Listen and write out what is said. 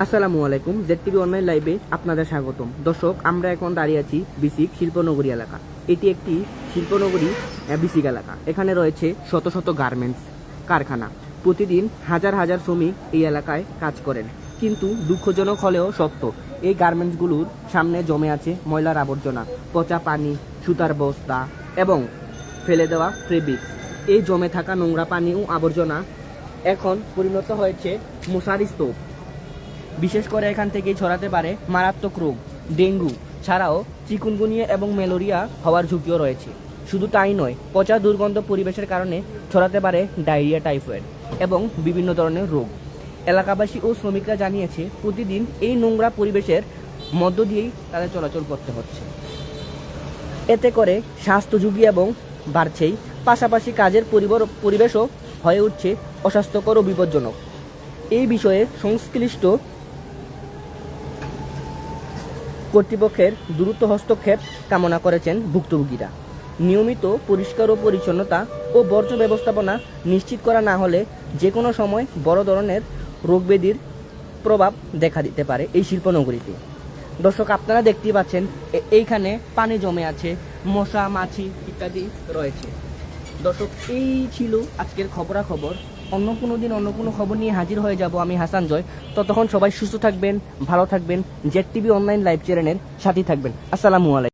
আসসালামু আলাইকুম। জেডটিভি অনলাইন লাইভে আপনাদের স্বাগতম। দর্শক, আমরা এখন দাঁড়িয়ে আছি বিসিক শিল্পনগরী এলাকা। এটি একটি শিল্পনগরী বিসিক এলাকা। এখানে রয়েছে শত শত গার্মেন্টস কারখানা। প্রতিদিন হাজার হাজার শ্রমিক এই এলাকায় কাজ করেন। কিন্তু দুঃখজনক হলেও সত্য, এই গার্মেন্টসগুলোর সামনে জমে আছে ময়লার আবর্জনা, পচা পানি, সুতার বস্তা এবং ফেলে দেওয়া ফেব্রিক্স। এই জমে থাকা নোংরা পানি ও আবর্জনা এখন পরিণত হয়েছে মশার স্তূপ। বিশেষ করে এখান থেকেই ছড়াতে পারে মারাত্মক রোগ ডেঙ্গু, ছাড়াও চিকুনগুনিয়া এবং ম্যালেরিয়া হওয়ার ঝুঁকিও রয়েছে। শুধু তাই নয়, পচা দুর্গন্ধ পরিবেশের কারণে ছড়াতে পারে ডায়রিয়া, টাইফয়েড এবং বিভিন্ন ধরনের রোগ। এলাকাবাসী ও শ্রমিকরা জানিয়েছে, প্রতিদিন এই নোংরা পরিবেশের মধ্য দিয়েই তাদের চলাচল করতে হচ্ছে। এতে করে স্বাস্থ্য ঝুঁকি এবং বাড়ছেই, পাশাপাশি কাজের পরিবেশও হয়ে উঠছে অস্বাস্থ্যকর ও বিপজ্জনক। এই বিষয়ে সংশ্লিষ্ট কর্তৃপক্ষের দ্রুত হস্তক্ষেপ কামনা করেছেন ভুক্তভোগীরা। নিয়মিত পরিষ্কার ও পরিচ্ছন্নতা ও বর্জ্য ব্যবস্থাপনা নিশ্চিত করা না হলে যে কোনো সময় বড় ধরনের রোগব্যাধির প্রভাব দেখা দিতে পারে এই শিল্পনগরীতে। দর্শক, আপনারা দেখতেই পাচ্ছেন এইখানে পানি জমে আছে, মশা, মাছি ইত্যাদি রয়েছে। দর্শক, এই ছিল আজকের খবরাখবর। অন্য কোনো দিন অন্য কোনো খবর নিয়ে হাজির হয়ে যাব আমি, হাসান জয়। ততক্ষণ সবাই সুস্থ থাকবেন, ভালো থাকবেন, জেডটিভি অনলাইন লাইভ চ্যানেলের সাথেই থাকবেন। আসসালামু আলাইকুম।